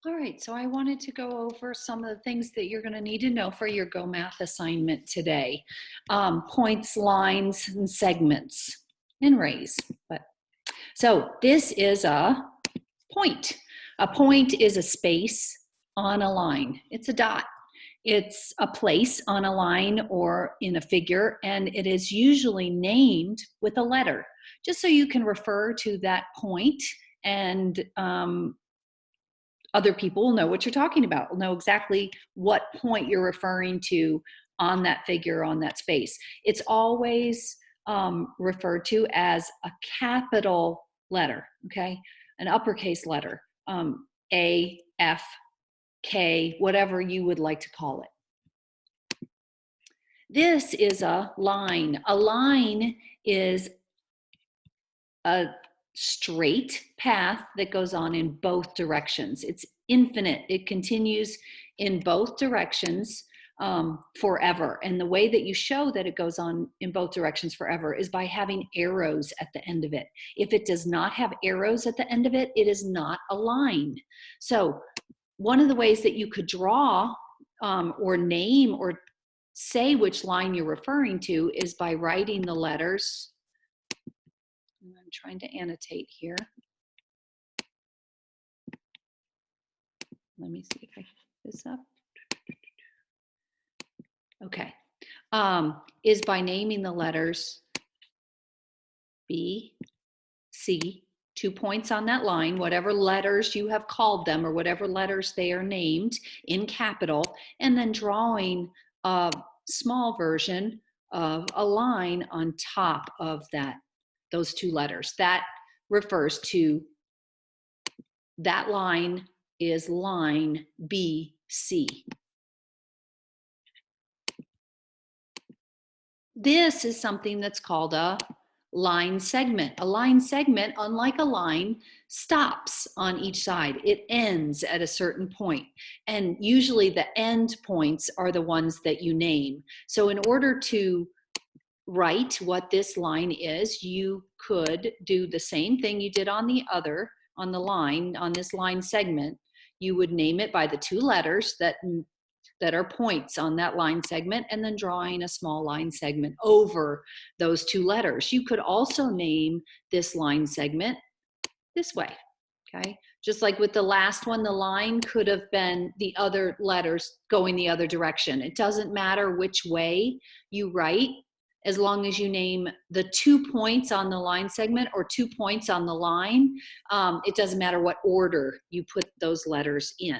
All right, so I wanted to go over some of the things that you're going to need to know for your Go Math assignment today. Points, lines, and segments, and rays. So this is a point. A point is a space on a line. It's a dot. It's a place on a line or in a figure, and it is usually named with a letter, just so you can refer to that point and other people will know what you're talking about, will know exactly what point you're referring to on that figure, on that space. It's always referred to as a capital letter, okay? An uppercase letter, A, F, K, whatever you would like to call it. This is a line. A line is a straight path that goes on in both directions. It's infinite. It continues in both directions forever. And the way that you show that it goes on in both directions forever is by having arrows at the end of it. If it does not have arrows at the end of it, it is not a line. So one of the ways that you could draw or name or say which line you're referring to is by writing the letters. I'm trying to annotate here. Let me see if I can get this up. Okay. Is by naming the letters B, C, 2 points on that line, whatever letters you have called them or whatever letters they are named in capital, and then drawing a small version of a line on top of that, those 2 letters. That refers to that line is line BC. This is something that's called a line segment. A line segment, unlike a line, stops on each side. It ends at a certain point. And usually the end points are the ones that you name. So in order to write what this line is, you could do the same thing you did on the line, on this line segment. You would name it by the 2 letters that are points on that line segment, and then drawing a small line segment over those 2 letters. You could also name this line segment this way, okay? Just like with the last one, the line could have been the other letters going the other direction. It doesn't matter which way you write, as long as you name the 2 points on the line segment or 2 points on the line. It doesn't matter what order you put those letters in.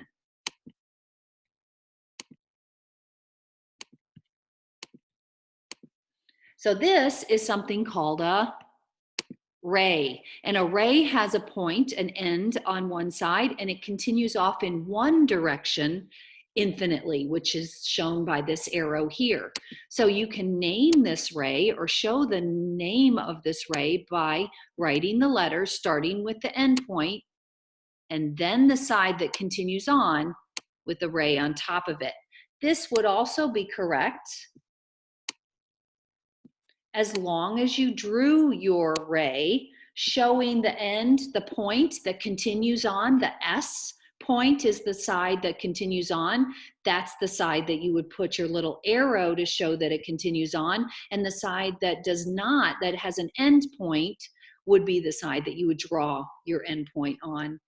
So this is something called a ray. And a ray has a point, an end on one side, and it continues off in one direction infinitely, which is shown by this arrow here. So you can name this ray or show the name of this ray by writing the letters starting with the end point and then the side that continues on with the ray on top of it. This would also be correct as long as you drew your ray showing the end, the point that continues on. The S point is the side that continues on. That's the side that you would put your little arrow to show that it continues on. And the side that does not, that has an end point, would be the side that you would draw your end point on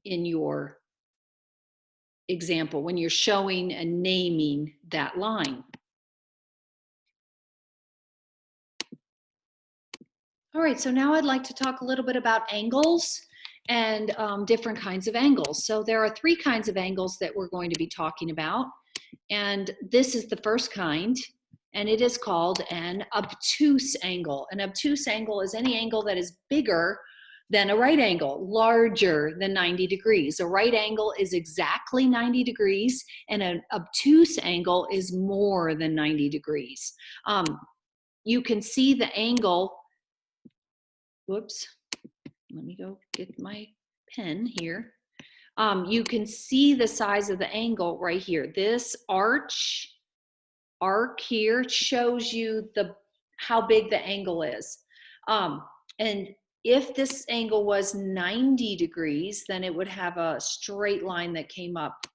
in your example when you're showing and naming that line. All right, so now I'd like to talk a little bit about angles and different kinds of angles. So there are 3 kinds of angles that we're going to be talking about. And this is the first kind, and it is called an obtuse angle. An obtuse angle is any angle that is bigger than a right angle, larger than 90 degrees. A right angle is exactly 90 degrees, and an obtuse angle is more than 90 degrees. You can see the angle. Whoops, let me go get my pen here. You can see the size of the angle right here. This arc here shows you how big the angle is. And If this angle was 90 degrees, then it would have a straight line that came up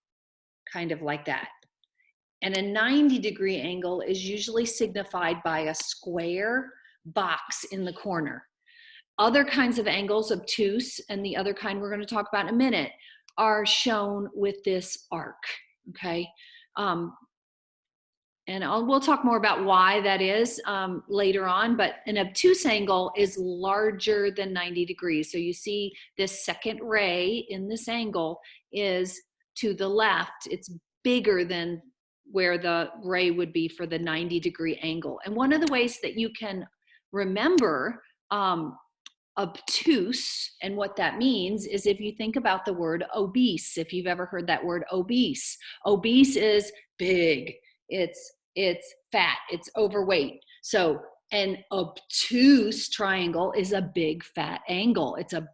kind of like that. And a 90-degree angle is usually signified by a square box in the corner. Other kinds of angles, obtuse, and the other kind we're going to talk about in a minute, are shown with this arc, okay? And we'll talk more about why that is later on, but an obtuse angle is larger than 90 degrees. So you see this second ray in this angle is to the left. It's bigger than where the ray would be for the 90-degree angle. And one of the ways that you can remember obtuse and what that means is if you think about the word obese. If you've ever heard that word obese, obese is big, it's fat, it's overweight. So an obtuse triangle is a big fat angle. It's a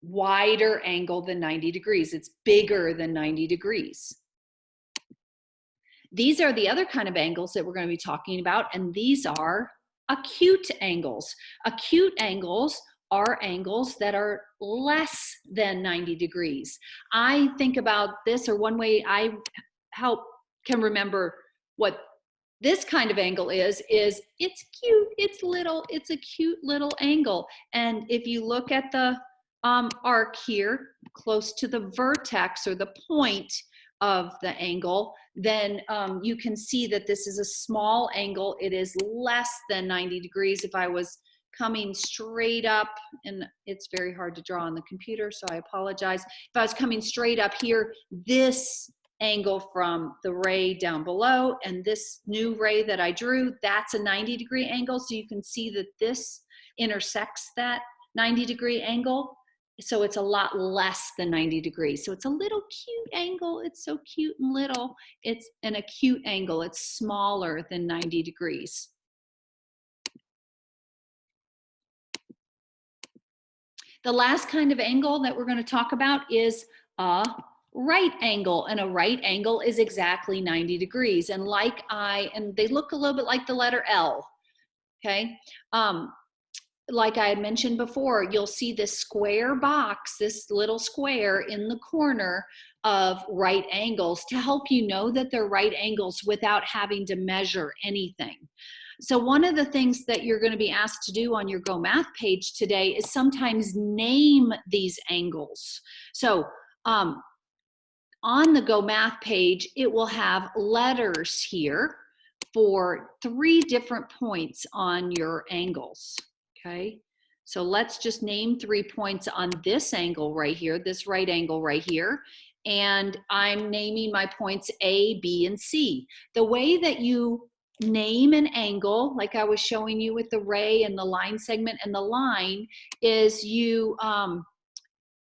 wider angle than 90 degrees. It's bigger than 90 degrees. These are the other kind of angles that we're going to be talking about, and these are acute angles. Acute angles are angles that are less than 90 degrees. I think about this, or one way I can remember what this kind of angle is it's cute, it's little, it's a cute little angle. And if you look at the arc here, close to the vertex or the point of the angle, then you can see that this is a small angle. It is less than 90 degrees. If I was coming straight up, and it's very hard to draw on the computer, so I apologize. If I was coming straight up here, this angle from the ray down below and this new ray that I drew, that's a 90-degree angle. So you can see that this intersects that 90-degree angle. So it's a lot less than 90 degrees. So it's a little cute angle. It's so cute and little. It's an acute angle. It's smaller than 90 degrees. The last kind of angle that we're going to talk about is a right angle, and a right angle is exactly 90 degrees. And and they look a little bit like the letter L, okay? Like I had mentioned before, you'll see this square box, this little square in the corner of right angles to help you know that they're right angles without having to measure anything. So one of the things that you're going to be asked to do on your Go Math page today is sometimes name these angles. So on the Go Math page, it will have letters here for 3 different points on your angles, okay? So let's just name 3 points on this angle right here, this right angle right here, and I'm naming my points A, B, and C. The way that you name an angle, like I was showing you with the ray and the line segment and the line, is you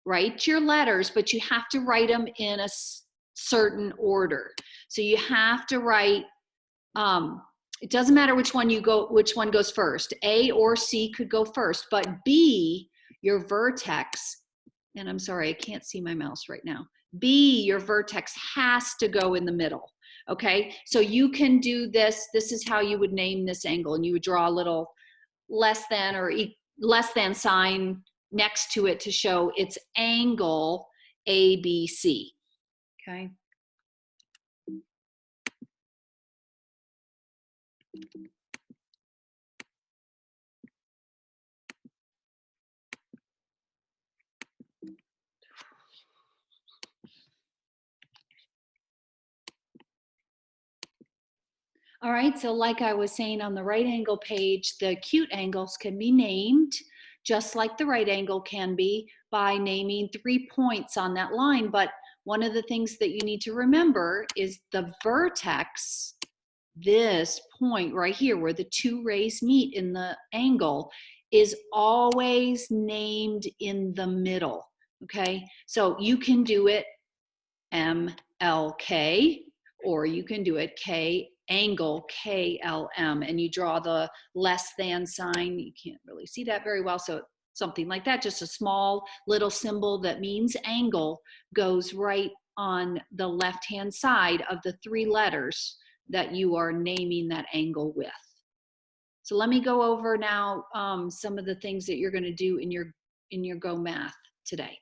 write your letters, but you have to write them in a certain order. So you have to write, it doesn't matter which one goes first. A or C could go first, but B, your vertex, and I'm sorry, I can't see my mouse right now. B, your vertex has to go in the middle. Okay, so you can do this. This is how you would name this angle, and you would draw a little less than or less than sign next to it to show its angle ABC. Okay. All right, so like I was saying on the right angle page, the acute angles can be named just like the right angle can be by naming 3 points on that line. But one of the things that you need to remember is the vertex, this point right here where the 2 rays meet in the angle, is always named in the middle, okay? So you can do it MLK, or you can do it K angle KLM, and you draw the less than sign. You can't really see that very well, so something like that, just a small little symbol that means angle goes right on the left-hand side of the 3 letters that you are naming that angle with. So let me go over now some of the things that you're going to do in your Go Math today.